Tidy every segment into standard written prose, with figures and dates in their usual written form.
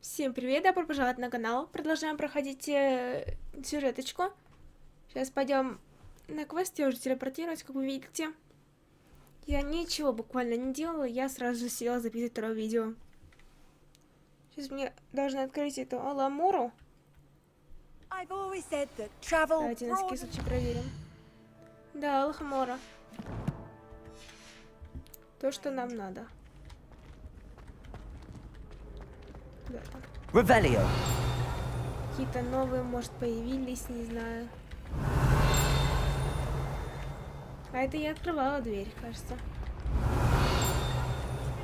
Всем привет, добро пожаловать на канал. Продолжаем проходить сюжеточку. Сейчас пойдем на квест, я уже телепортируюсь, как вы видите. Я ничего буквально не делала, я сразу же села записывать второе видео. Сейчас мне должны открыть эту АЛЛОХОМОРу. Давайте на всякий случай проверим. Да, АЛЛОХОМОРа. То, что нам надо. Ревелио. Какие-то новые, может, появились, не знаю. А это я открывала дверь, кажется.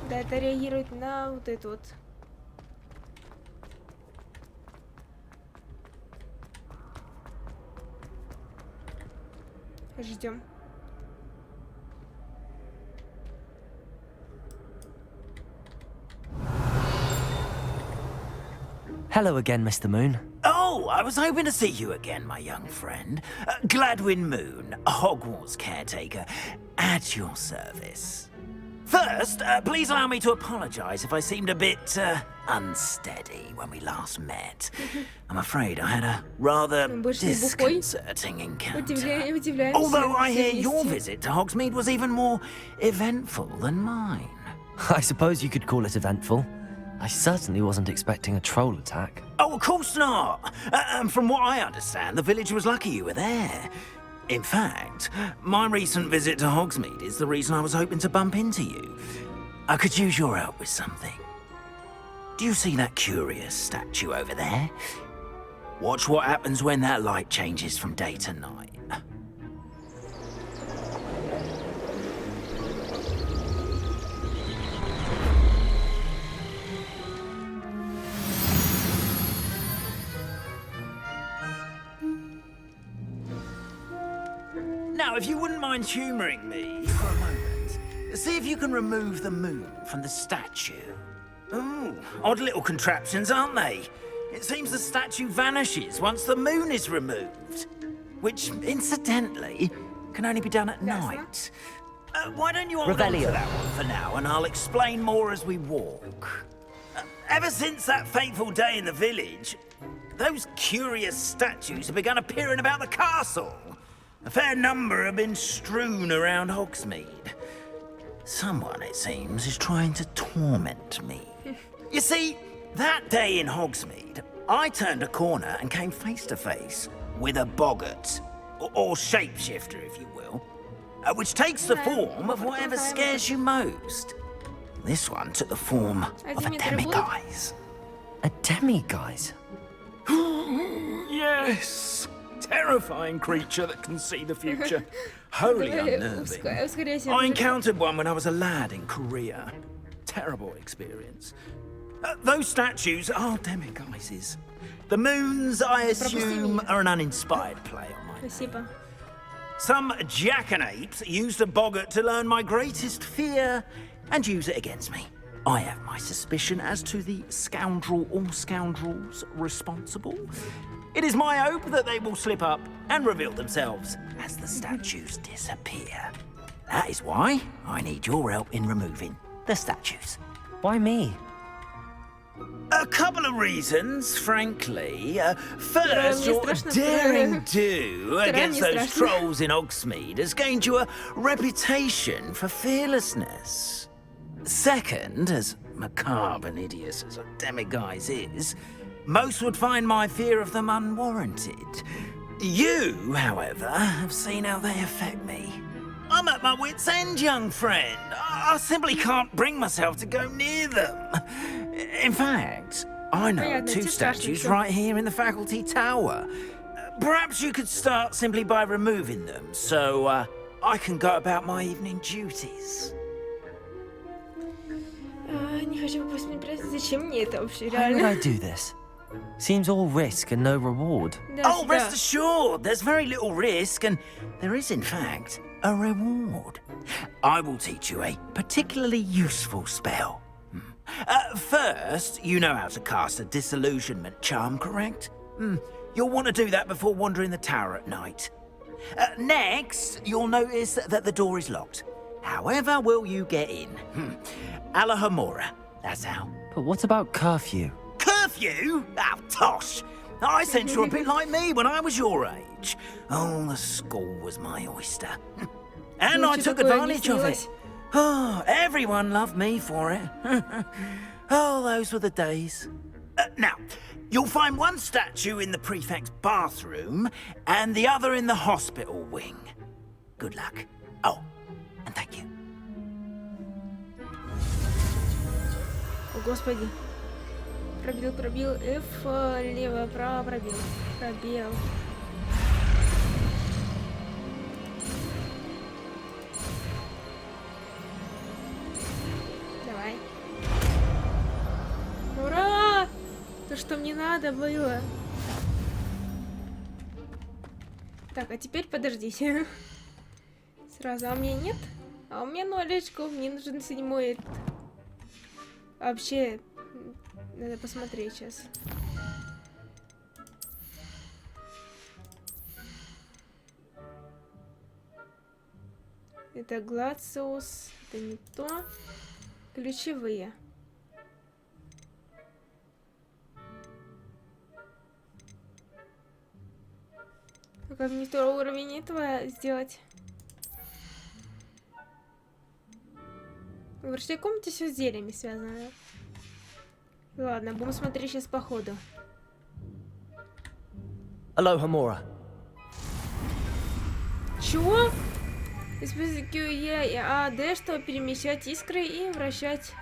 Да, это реагирует на вот это вот. Ждем. Hello again, Mr. Moon. Oh, I was hoping to see you again, my young friend. Gladwin Moon, Hogwarts caretaker, at your service. First, please allow me to apologize if I seemed a bit unsteady when we last met. I'm afraid I had a rather disconcerting encounter. Although I hear your visit to Hogsmeade was even more eventful than mine. I suppose you could call it eventful. I certainly wasn't expecting a troll attack. Oh, of course not. And from what I understand, the village was lucky you were there. In fact, my recent visit to Hogsmeade is the reason I was hoping to bump into you. I could use your help with something. Do you see that curious statue over there? Watch what happens when that light changes from day to night. Now, if you wouldn't mind humouring me for a moment, see if you can remove the moon from the statue. Ooh, odd little contraptions, aren't they? It seems the statue vanishes once the moon is removed, which, incidentally, can only be done at night. Why don't you hold on to that one for now, and I'll explain more as we walk. Ever since that fateful day in the village, those curious statues have begun appearing about the castle. A fair number have been strewn around Hogsmeade. Someone, it seems, is trying to torment me. You see, that day in Hogsmeade, I turned a corner and came face to face with a boggart, or shapeshifter, if you will, which takes the form of whatever scares you most. This one took the form of a demiguise. A demiguise? Yes! Terrifying creature that can see the future. Wholly unnerving. I encountered one when I was a lad in Korea. Terrible experience. Those statues are demiguises. The moons, I assume, are an uninspired play on my name. Some jackanapes used a boggart to learn my greatest fear and use it against me. I have my suspicion as to the scoundrel or scoundrels responsible. It is my hope that they will slip up and reveal themselves as the statues disappear. That is why I need your help in removing the statues. Why me? A couple of reasons, frankly. First, your daring do against those trolls in Hogsmeade has gained you a reputation for fearlessness. Second, as macabre and hideous as a demiguise is, most would find my fear of them unwarranted. You, however, have seen how they affect me. I'm at my wit's end, young friend. I simply can't bring myself to go near them. In fact, I know two statues right here in the faculty tower. Perhaps you could start simply by removing them, so I can go about my evening duties. Не хочу посмотреть, просто зачем мне это вообще, Why would реально? I do this? Seems all risk and no reward. Oh, rest assured, there's very little risk, and there is, in fact, a reward. I will teach you a particularly useful spell. First, you know how to cast a disillusionment charm, correct? You'll want to do that before wandering the tower at night. Next, you'll notice that the door is locked. However will you get in? ALLOHOMORA, that's how. But what about curfew? nephew? Oh, tosh. I sense you're a bit like me when I was your age. Oh, the school was my oyster. And I took advantage of it. Oh, everyone loved me for it. Oh, those were the days. Now, you'll find one statue in the prefect's bathroom and the other in the hospital wing. Good luck. Oh, and thank you. О, господи. Пробил. F, лево, право, пробил. Давай. Ура! То, что мне надо было. Так, а теперь подождите. Сразу, а у меня нет? А у меня 0 очков, мне нужен 7-й. Вообще, надо посмотреть сейчас. Это Гладсоус, это не то. Ключевые. А как мне второй уровень этого сделать? В врачной комнате все с зельями связано. Ладно, будем смотреть сейчас по ходу. Alohomora. Чего? Используйте Q, E, A, D, чтобы перемещать искры и вращать.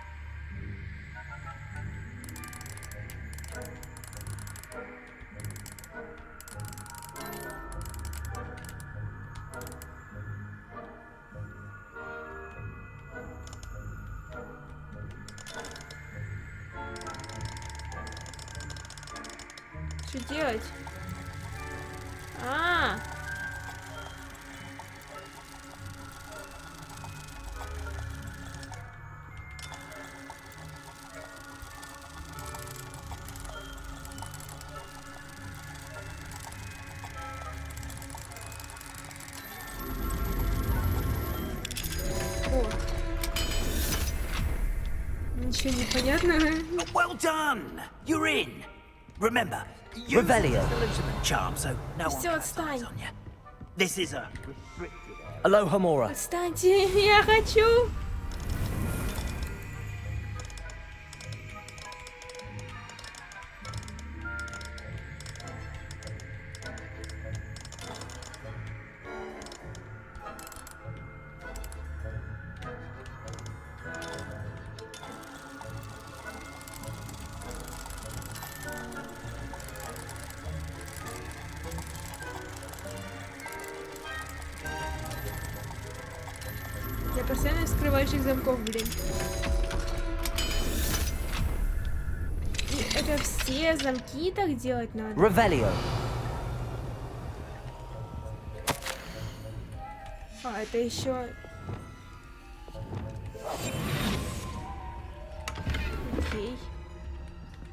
Что делать? Ничего не понятно. Well done. You're in. Remember, you Revelio. charm, so no one Всё, can отстань. on you. This is a Alohomora. Отстаньте, я хочу. Я постоянно вскрывающих замков, блин. И это все замки так делать надо. Revelio. А, это еще. Окей.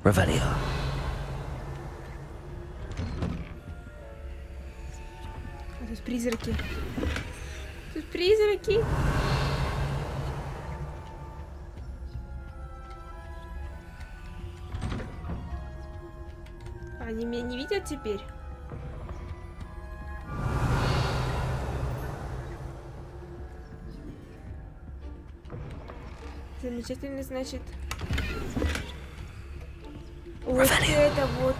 Revelio. А тут призраки. Тут призраки. Они меня не видят теперь? Замечательно, значит. Вот это вот.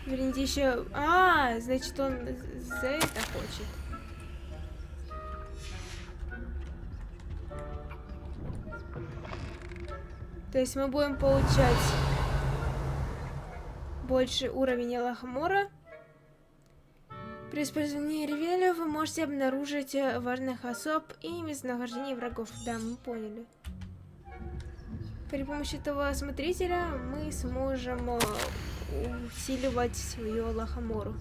Верните еще. Значит, он за это хочет. То есть мы будем получать больше уровень Аллохомора. При использовании ревеля вы можете обнаружить важных особ и местонахождение врагов. Да, мы поняли. При помощи этого смотрителя мы сможем усиливать свою Аллохомору.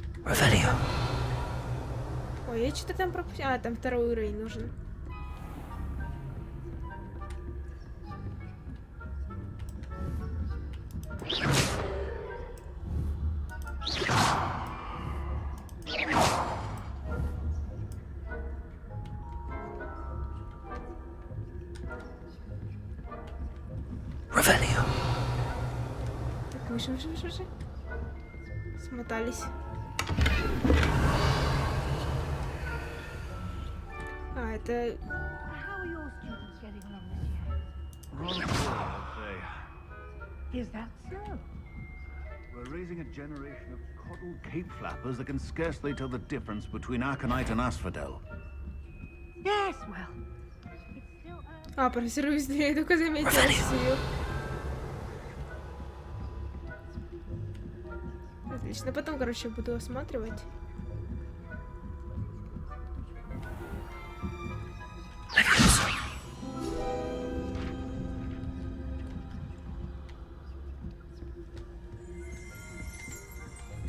Ой, я что-то там пропустил. Там второй уровень нужен. Revelio. Так, выше. Смотались. А, это... How are your students getting along this year? Rather poor, I'd say. Is that so? We're raising a generation of coddled cape flappers that can scarcely tell the difference between aconite and asphodel. Yes, well. It's still early. А, профессор Уизли, я только заметила свою. Отлично, потом, короче, буду осматривать.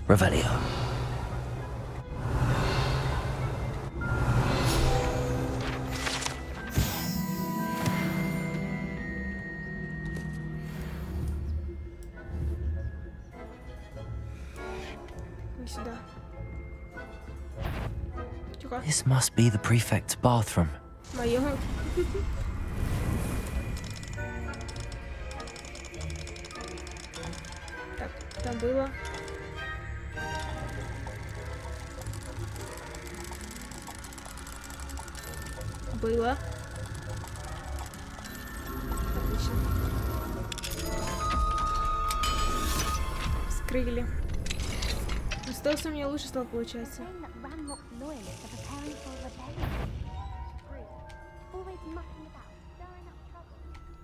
Revelio. Не сюда. Тихо. This must be the prefect's bathroom. Моё. Так, там было. Было. Отлично. Вскрыли. Остался у меня лучше стал получаться. Saying that Ranrock's loyalists are preparing for a rebellion. True. Always mucking about, stirring up trouble.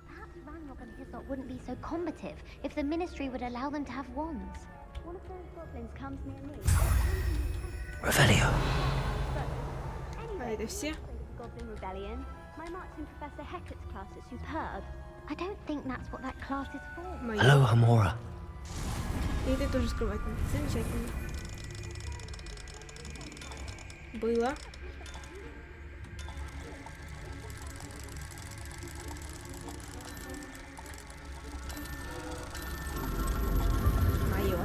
Perhaps Ranrock and his lot wouldn't be so combative if the Ministry would allow them to have wands. One of those goblins comes near me. Revelio. А это все? Goblin Rebellion. My marching Professor Hecat's class is superb. I don't think that's what that class is for. Моё. Alohamora. И это тоже скрывать надо. Замечательно. Было. Моё.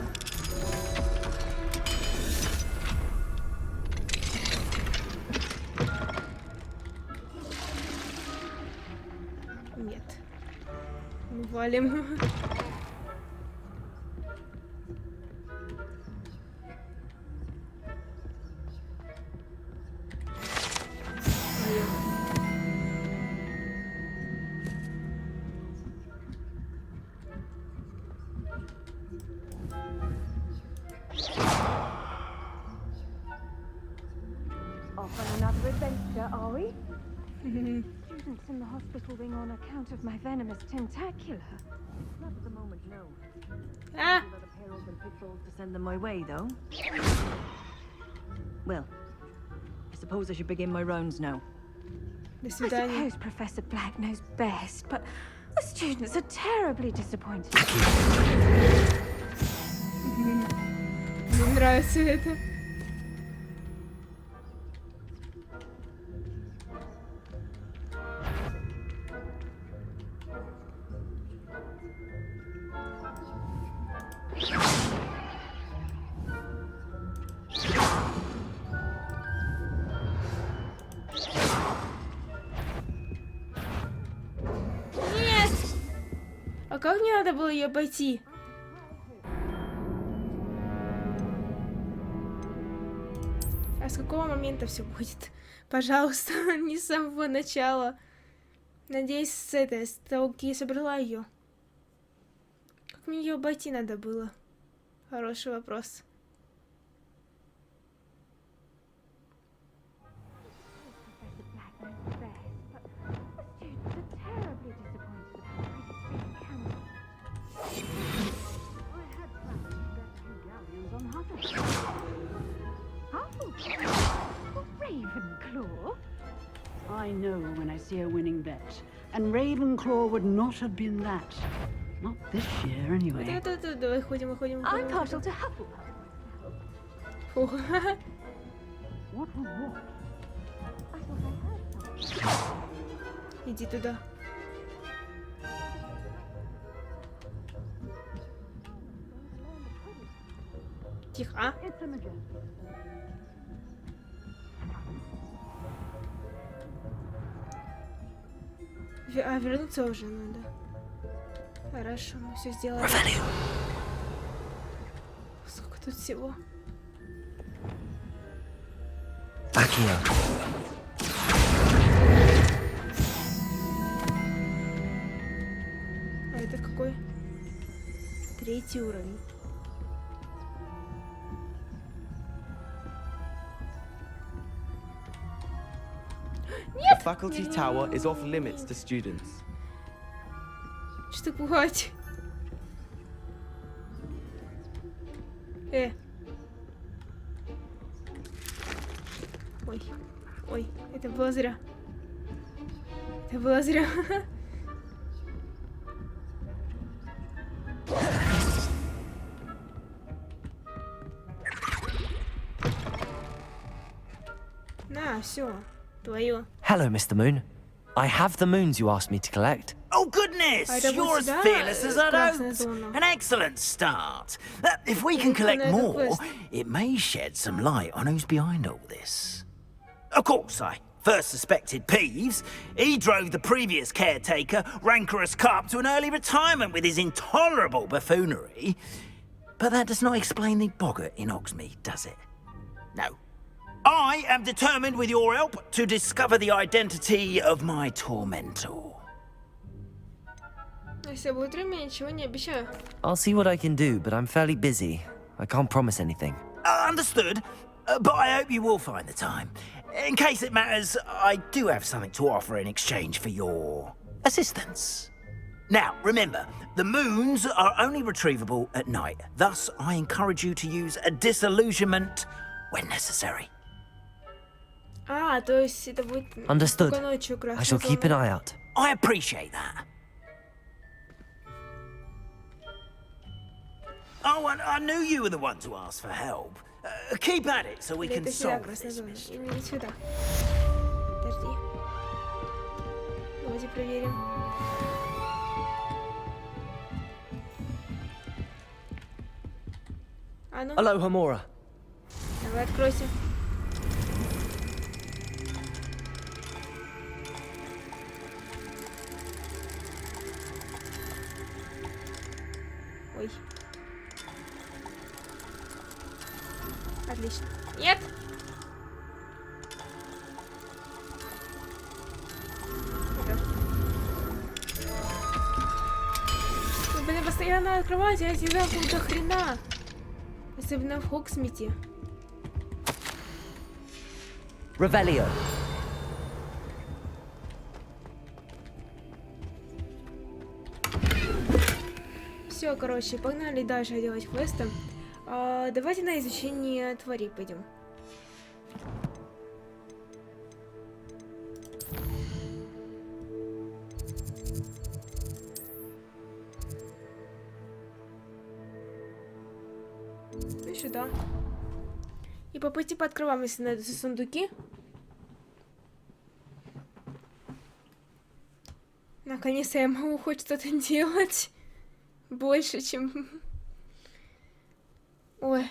Нет. Мы валим. Off on another adventure, are we? Students in the hospital wing on account of my venomous tentacular. Not at the moment, no. А! Let a pair open pitfalls to send them my way, though. Well, I suppose I should begin my rounds now. До I свидания. suppose Professor Black knows best, but the students are terribly disappointed. Мне нравится это. Нет! А как мне надо было ее обойти? А с какого момента все будет? Пожалуйста, не с самого начала. Надеюсь, с того, как я собрала ее. Как мне ее обойти надо было? Хороший вопрос. Professor Black knows best, but the students are terribly disappointed about my extreme cancer. I had planned to bet 2 galleons on Hufflepuff. Oh, Ravenclaw? I know when I see a winning bet, and Ravenclaw would not have been that. Not this year, anyway. Давай ходим. I'm partial to Hufflepuff. Фух. What was what? I thought I heard something. Иди туда. Тихо, а? It's a magician. А, вернуться уже надо. Хорошо, мы все сделали. Сколько тут всего? Back here. А это какой? 3-й уровень. The faculty tower is off limits to students. Что пугать? Ой, ой, это было зря. Это было зря. На, все, твое. Hello, Mr. Moon. I have the moons you asked me to collect. Oh, goodness! You're as fearless as I'd hoped. An excellent start. If we can collect more, it may shed some light on who's behind all this. Of course, I first suspected Peeves. He drove the previous caretaker, rancorous carp, to an early retirement with his intolerable buffoonery. But that does not explain the boggart in Hogsmeade, does it? No. I am determined, with your help, to discover the identity of my tormentor. Если будет время, я ничего не обещаю. I'll see what I can do, but I'm fairly busy. I can't promise anything. Understood, but I hope you will find the time. In case it matters, I do have something to offer in exchange for your assistance. Now, remember, the moons are only retrievable at night. Thus, I encourage you to use a disillusionment when necessary. А, то есть это будет Understood. только ночью красная I shall keep an зона. eye out. I appreciate that. Oh, and I knew you were the one to ask for help. Keep at it so we Или can это сюда solve красная this зона, mystery. или не сюда. Подожди. Давайте проверим. А ну, Alohomora. давай откройся. Ой. Отлично. Нет! Вы, блин, постоянно открываете эти замкнутые до хрена. Особенно в Хогсмите. Revelio. Все, короче, погнали дальше делать квесты. Давайте на изучение тварей пойдем. И сюда. И по пути пооткрываем, если найдутся сундуки. Наконец-то я могу хоть что-то делать. Больше, чем... Ой.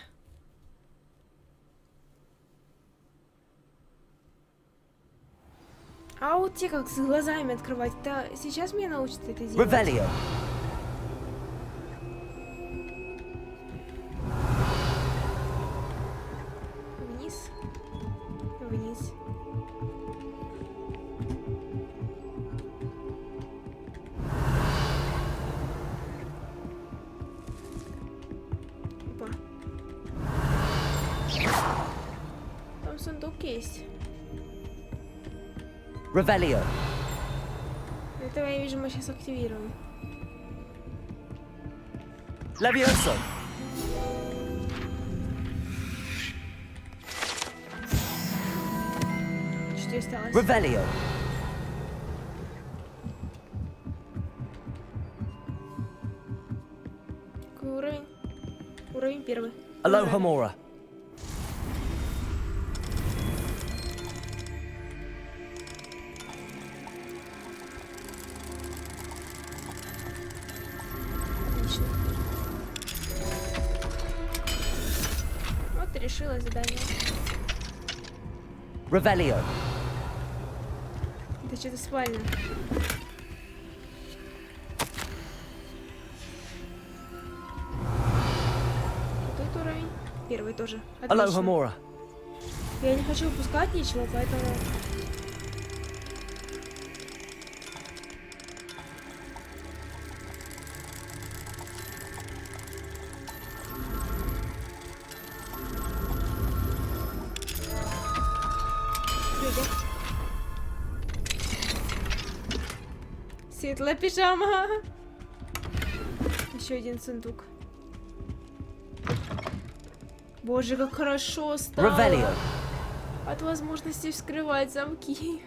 А вот те, как с глазами открывать, это сейчас меня научат это делать? Revelio. Вниз. Вниз. Опа. Там сундук есть. Revelio. Этого я вижу, мы сейчас активируем. Levioso. Что осталось? Revelio. Какой уровень? Уровень первый. Alohomora. Отлично. Вот и решила задание. Revelio. Это что-то спальня. Первый тоже. Отлично. Aloha, Я не хочу упускать ничего, поэтому... Светлая пижама. Еще один сундук. Боже, как хорошо стало. Revelio. От возможности вскрывать замки.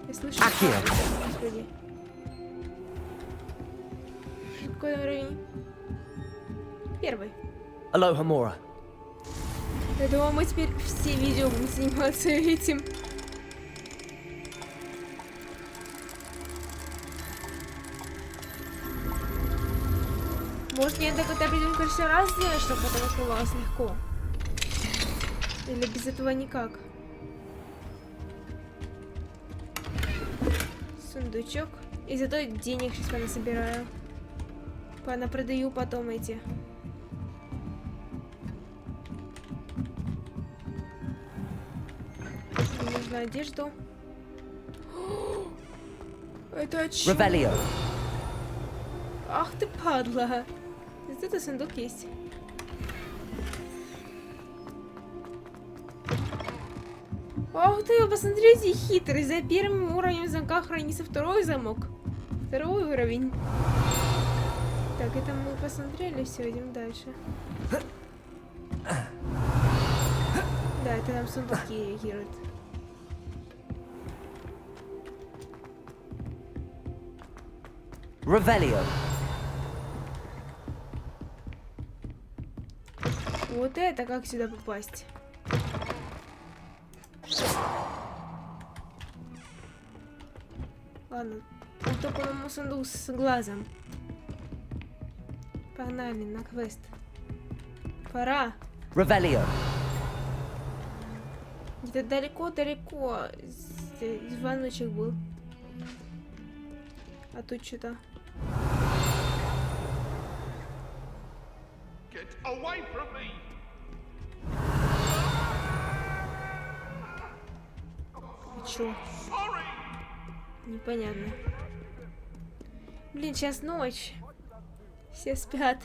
Я слышу. Господи. Какой уровень? Первый. Aloha. Я думаю, мы теперь все видео будем заниматься этим. Может, мне так это придем, конечно, раз сделать, чтобы потом открывалось легко. Или без этого никак. Сундучок. И зато денег сейчас понасобираю. Понапродаю потом эти. Мне нужна одежду. Это чё? Revelio. Ах ты падла. Здесь это сундук есть. Ох ты, посмотрите, хитрый. За первым уровнем замка хранится второй замок. Второй уровень. Так, это мы посмотрели, все, идем дальше. Да, это нам сундуки реагируют. Revelio. Вот это как сюда попасть? Ладно, только, по-моему, сундук с глазом. Погнали на квест. Пора. Revelio. Где-то далеко-далеко звоночек был. А тут что-то. А чё? Непонятно. Блин, сейчас ночь. Все спят.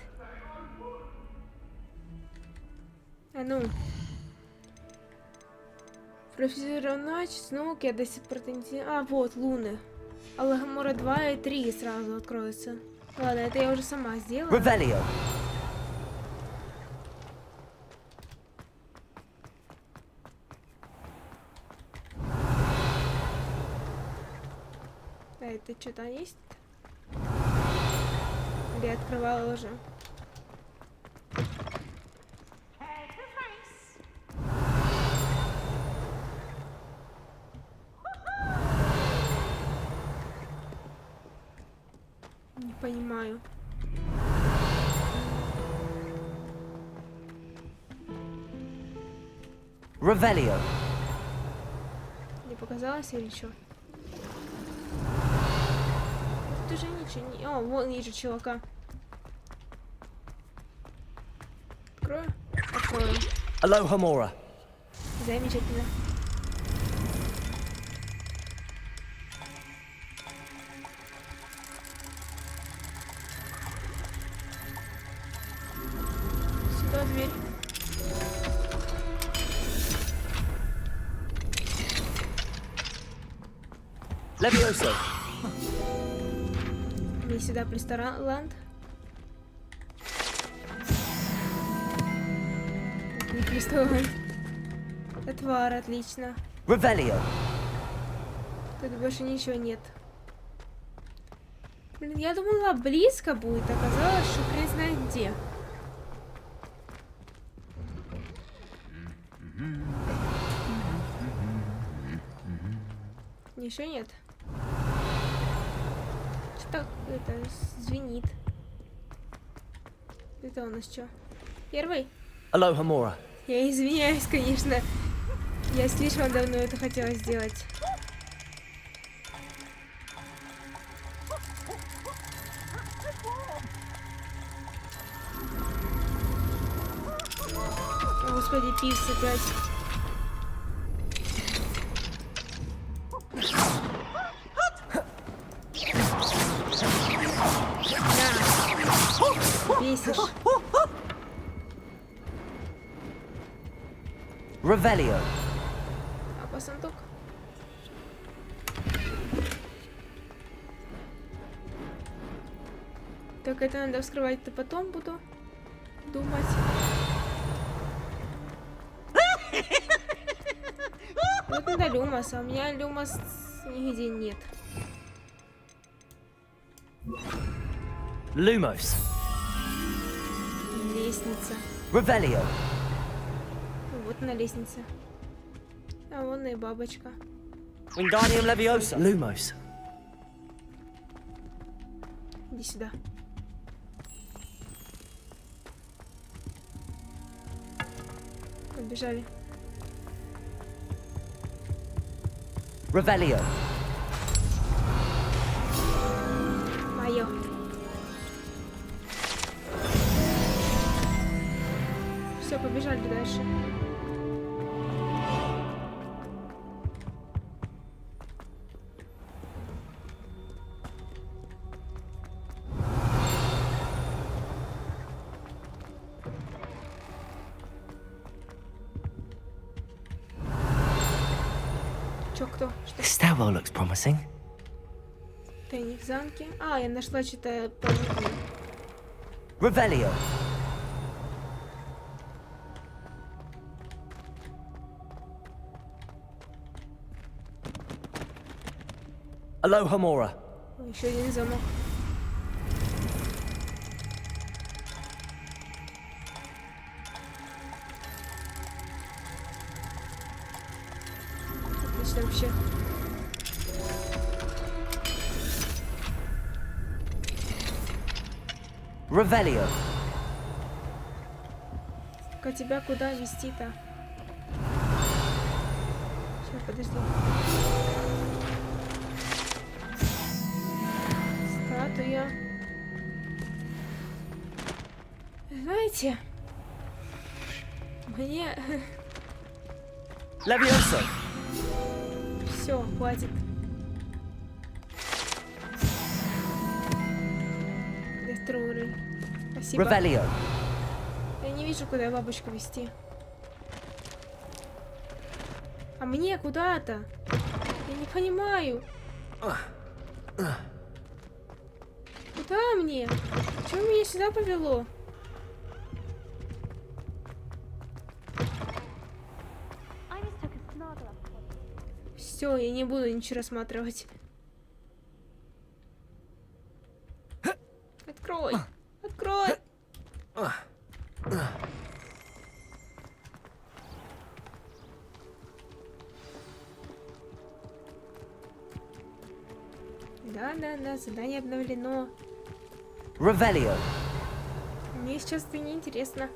А ну. Профессор ночь, снова я до сих пор не... А, вот, луны. АЛЛОХОМОРА 2 и 3 сразу откроются. Ладно, это я уже сама сделала. Revelio. А это что-то есть? Или я открывала уже? Не понимаю. Revelio. Не показалось или что? Ты же ничего не... О, вон вижу чувака. Открою? Открою. Aloha. Замечательно. Сюда дверь. Levioso. Мне сюда ресторан. Ресторан. Отвар, отлично. Revelio. Тут больше ничего нет. Блин, я думала, близко будет. Оказалось, что хрен знает где. Ничего нет. Что это звенит? Это у нас что? Первый? Aloha. Я извиняюсь, конечно. Я слишком давно это хотела сделать. Господи, пивс опять. На. Бесишь. Revelio. А по сундук? Так, это надо вскрывать-то потом буду думать. Вот надо люмос, а у меня люмос нигде нет. Lumos. Лестница. Revelio. Вот на лестнице. А вон и бабочка. Wingardium Leviosa. Lumos. Иди сюда. Побежали. Revelio. Мое. Все, побежали дальше. Чё, кто? Что? The stairwell looks promising. Тайник в замке. А, я нашла что-то понятное. Revelio. Alohomora. Еще один замок. Отлично вообще. Revelio. А тебя куда вести-то? Сейчас, подожди. Статуя. Знаете, мне Levioso. все, хватит. Для второго уровня. Спасибо. Revelio. Я не вижу, куда бабочку вести. А мне куда-то? Я не понимаю. Куда мне? Чего меня сюда повело? Все, я не буду ничего рассматривать. Открой! Открой! Да, задание обновлено. Revelio. Мне сейчас это не интересно.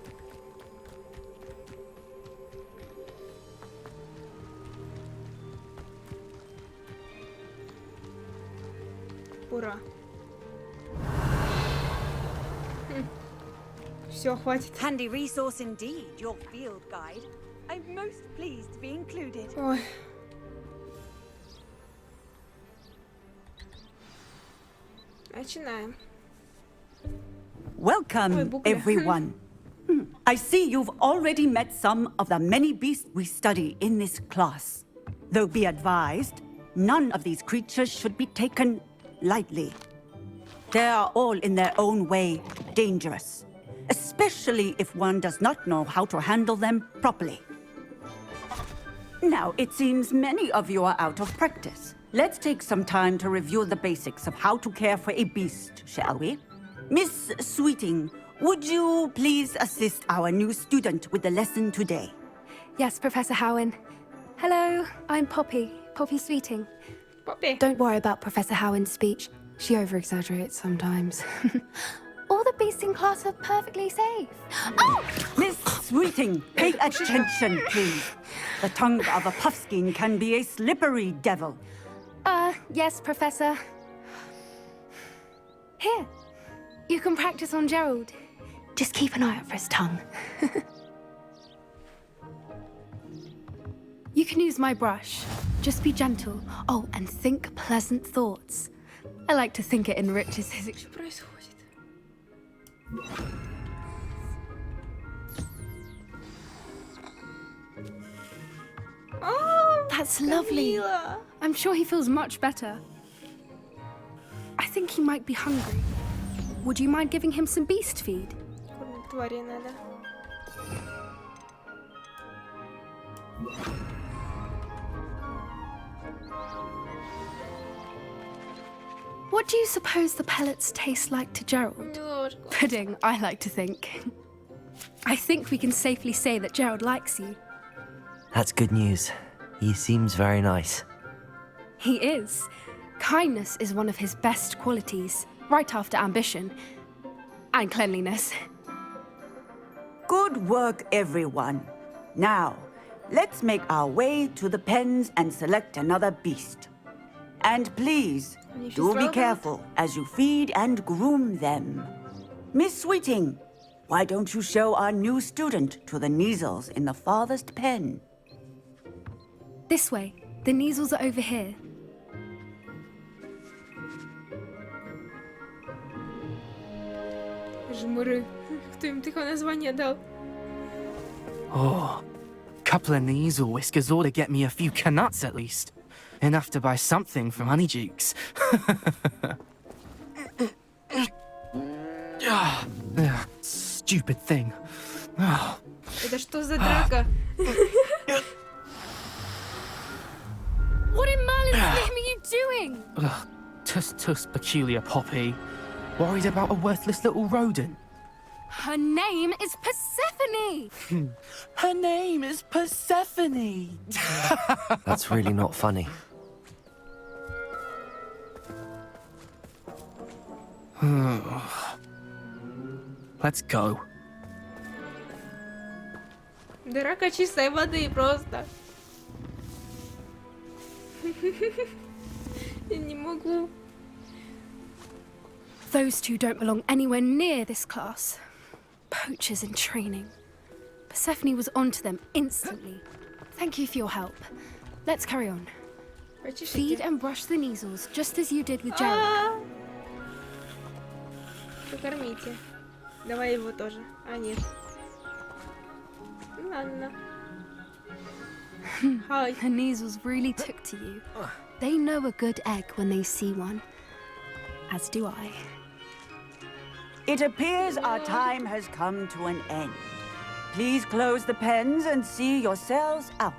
Ура. Все, хватит. Handy resource indeed, your field guide. I'm most pleased to be included. Ой. Начинаем. Welcome, everyone. I see you've already met some of the many beasts we study in this class. Though be advised, none of these creatures should be taken lightly. They are all in their own way dangerous, especially if one does not know how to handle them properly. Now, it seems many of you are out of practice. Let's take some time to review the basics of how to care for a beast, shall we? Miss Sweeting, would you please assist our new student with the lesson today? Yes, Professor Howen. Hello, I'm Poppy Sweeting. Poppy. Don't worry about Professor Howen's speech. She over-exaggerates sometimes. All the beasts in class are perfectly safe. Oh! Miss Sweeting, pay attention, please. The tongue of a puffskein can be a slippery devil. Yes, Professor. Here, you can practice on Gerald. Just keep an eye out for his tongue. You can use my brush. Just be gentle. Oh, and think pleasant thoughts. I like to think it enriches his... Что происходит? Oh, that's lovely. Camila. I'm sure he feels much better. I think he might be hungry. Would you mind giving him some beast feed? Кормить твари надо. What do you suppose the pellets taste like to Gerald? Немножко. Pudding, I like to think. I think we can safely say that Gerald likes you. That's good news. He seems very nice. He is. Kindness is one of his best qualities, right after ambition. And cleanliness. Good work, everyone. Now, let's make our way to the pens and select another beast. And please, do be careful as you feed and groom them. Miss Sweeting, why don't you show our new student to the Kneazles in the farthest pen? This way. The Kneazles are over here. Жмуры. Кто им такое название дал? Oh, couple of Kneazle whiskers ought to get me a few canuts at least. Enough to buy something from Honeydukes. Stupid thing. Это что за драка? What in Merlin's name are you doing? Tuss, peculiar Poppy. Worried about a worthless little rodent. Her name is Persephone! Her name is Persephone! That's really not funny. Let's go. Драка чистой воды просто. Я не могу. Those two don't belong anywhere near this class. Poachers in training. Persephone was onto them instantly. Thank you for your help. Let's carry on. Feed and brush the Kneazles, just as you did with Gerald. Покормите. Давай его тоже. А, нет. Ну ладно. Hi. The Kneazles really took to you. They know a good egg when they see one. As do I. It appears our time has come to an end. Please close the pens and see yourselves out.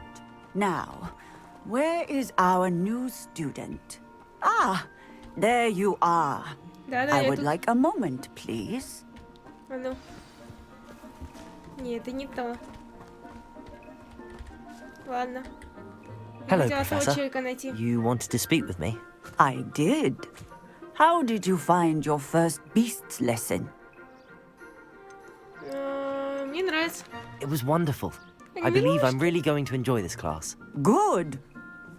Now, where is our new student? Ah, there you are. I would like a moment, please. А ну. Нет, это не то. Ладно. Hello, Хотела того Professor. человека найти. You wanted to speak with me? I did. How did you find your first beasts lesson? Мне нравится. It was wonderful. I believe I'm really going to enjoy this class. Good.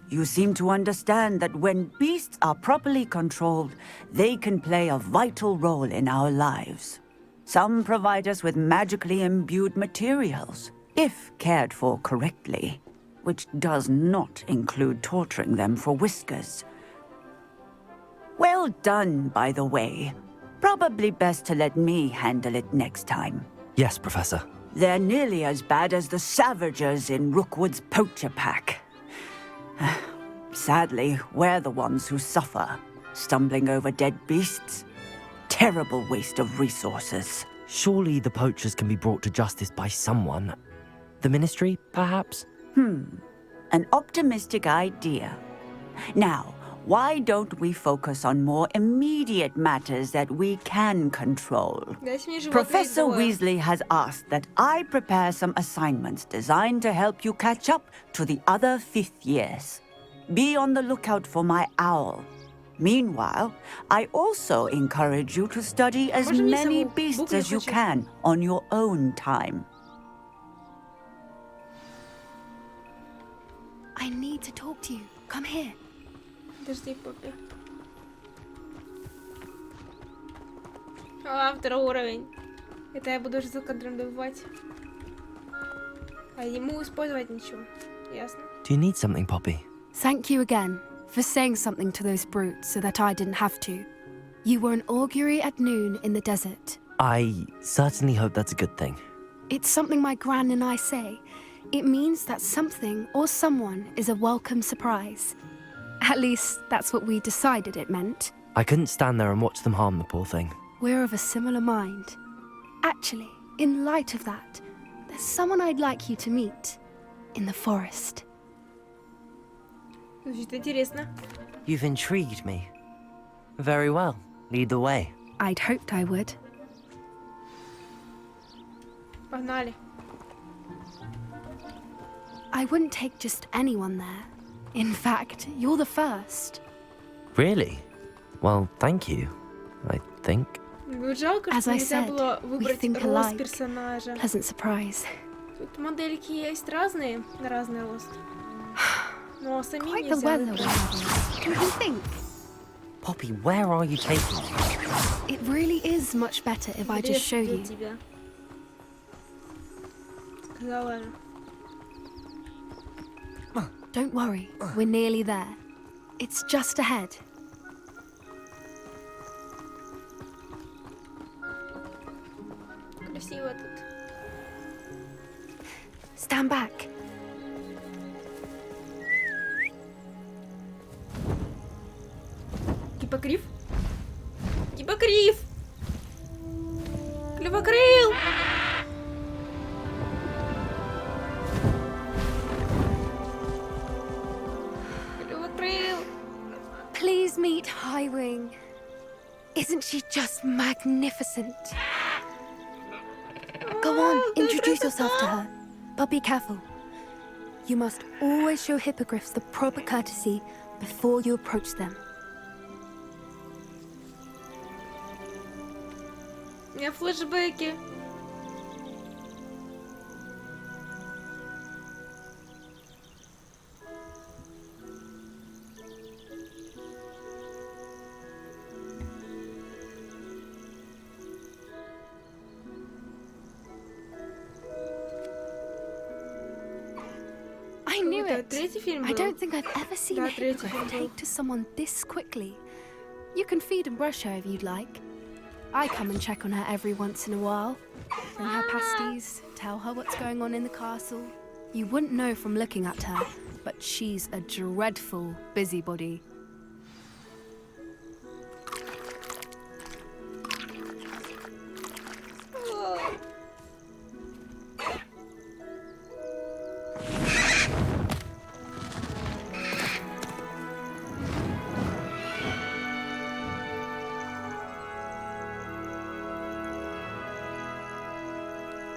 You seem to understand that when beasts are properly controlled, they can play a vital role in our lives. Some provide us with magically imbued materials, if cared for correctly, which does not include torturing them for whiskers. Well done, by the way. Probably best to let me handle it next time. Yes, Professor. They're nearly as bad as the Savagers in Rookwood's poacher pack. Sadly, we're the ones who suffer, stumbling over dead beasts. Terrible waste of resources. Surely the poachers can be brought to justice by someone. The Ministry, perhaps? An optimistic idea. Now, why don't we focus on more immediate matters that we can control? Professor Weasley has asked that I prepare some assignments designed to help you catch up to the other 5th years. Be on the lookout for my owl. Meanwhile, I also encourage you to study as many beasts as you can on your own time. I need to talk to you. Come here. Подожди, Поппи. А, 2-й уровень. Это я буду за кадром добывать. А ему использовать ничего. Ясно. Do Do you need something, Poppy? Thank you again for saying something to those brutes so that I didn't have to. You were an augury at noon in the desert. I certainly hope that's a good thing. It's something my gran and I say. It means that something or someone is a welcome surprise. At least, that's what we decided it meant. I couldn't stand there and watch them harm the poor thing. We're of a similar mind. Actually, in light of that, there's someone I'd like you to meet in the forest. Звучит интересно. You've intrigued me. Very well. Lead the way. I'd hoped I would. Погнали. I wouldn't take just anyone there. In fact, you're the first. Really? Well, thank you, I think. Жалко, As что I нельзя said, было we выбрать think рост alike. персонажа. Pleasant surprise. Тут модельки есть разные, на разный рост. Но самим Quite the нельзя weather выбрать. we're having. Don't you think? Poppy, where are you taking me? It really is much better if I just show Для you. тебя. Сказала она. Don't worry, we're nearly there. It's just ahead. Красиво тут. Stand back. Гиппогриф? Гиппогриф! Клювокрыл! Клювокрыл! Please meet Highwing. Isn't she just magnificent? Go on, introduce yourself to her. But be careful. You must always show hippogriffs the proper courtesy before you approach them. У меня флешбеки. I knew Это it. третий фильм I был? don't think I've ever seen Да, a третий hippogriff фильм был. take to someone this quickly. You can feed and brush her if you'd like. I come and check on her every once in a while. Bring her pasties, tell her what's going on in the castle. You wouldn't know from looking at her, but she's a dreadful busybody.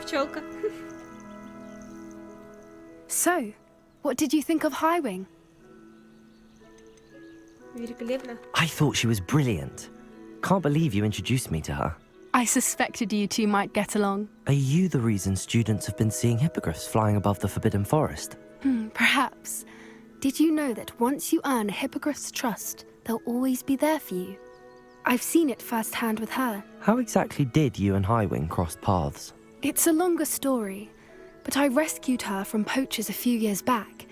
Пчелка. So, what did you think of Highwing? Великолепно. I thought she was brilliant. Can't believe you introduced me to her. I suspected you two might get along. Are you the reason students have been seeing hippogriffs flying above the Forbidden Forest? Perhaps. Did you know that once you earn a hippogriff's trust, they'll always be there for you? I've seen it firsthand with her. How exactly did you and Highwing cross paths? It's a longer story, but I rescued her from poachers a few years back.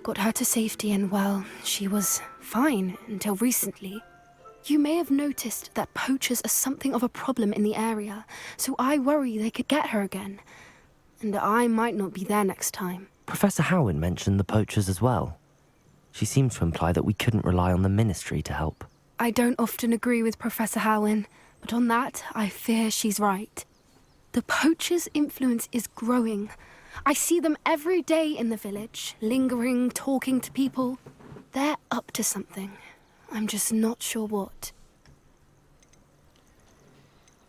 Got her to safety and, well, she was fine until recently. You may have noticed that poachers are something of a problem in the area, so I worry they could get her again. And I might not be there next time. Professor Howin mentioned the poachers as well. She seemed to imply that we couldn't rely on the Ministry to help. I don't often agree with Professor Howin, but on that, I fear she's right. The poachers' influence is growing. I see them every day in the village, lingering, talking to people. They're up to something. I'm just not sure what.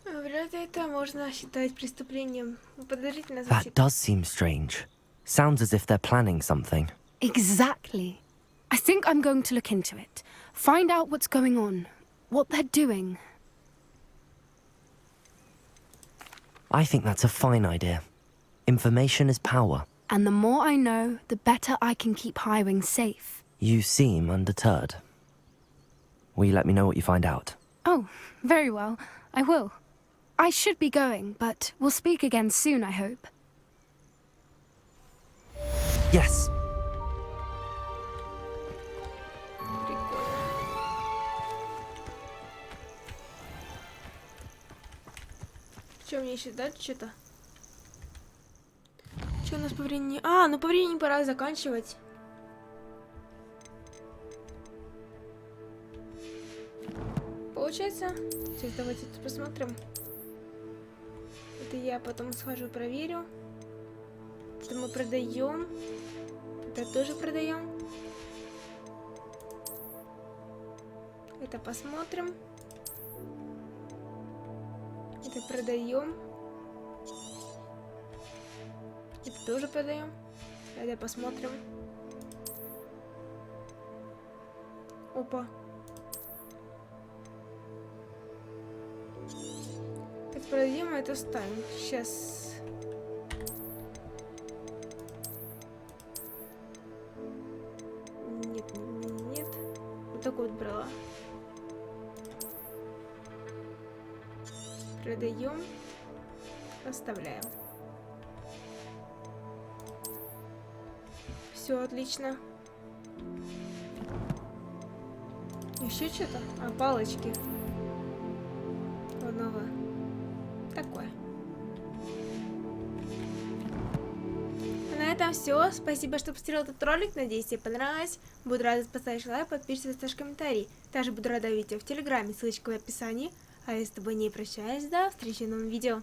Вряд ли это можно считать преступлением. Подозрительно That звучит. does seem strange. Sounds as if they're planning something. Exactly. I think I'm going to look into it. Find out what's going on, what they're doing. I think that's a fine idea. Information is power. And the more I know, the better I can keep Highwing safe. You seem undeterred. Will you let me know what you find out? Oh, very well. I will. I should be going, but we'll speak again soon, I hope. Yes. Что мне еще дать? Что-то? Что у нас по времени? А, ну по времени пора заканчивать. Получается? Сейчас давайте тут посмотрим. Это я потом схожу, проверю. Это мы продаем. Это тоже продаем. Это посмотрим. Это продаем. Это тоже продаем. Это посмотрим. Опа. Это продаем, а это ставим. Сейчас. Нет. Вот такой вот брала. Продаем. Оставляем. Все отлично. Еще что-то? А, палочки. Ладно. Такое. На этом все. Спасибо, что посмотрел этот ролик. Надеюсь, тебе понравилось. Буду рада поставить лайк, подписываться, оставить комментарий. Также буду рада увидеть тебя в Телеграме, ссылочка в описании. А я с тобой не прощаюсь, до встречи в новом видео.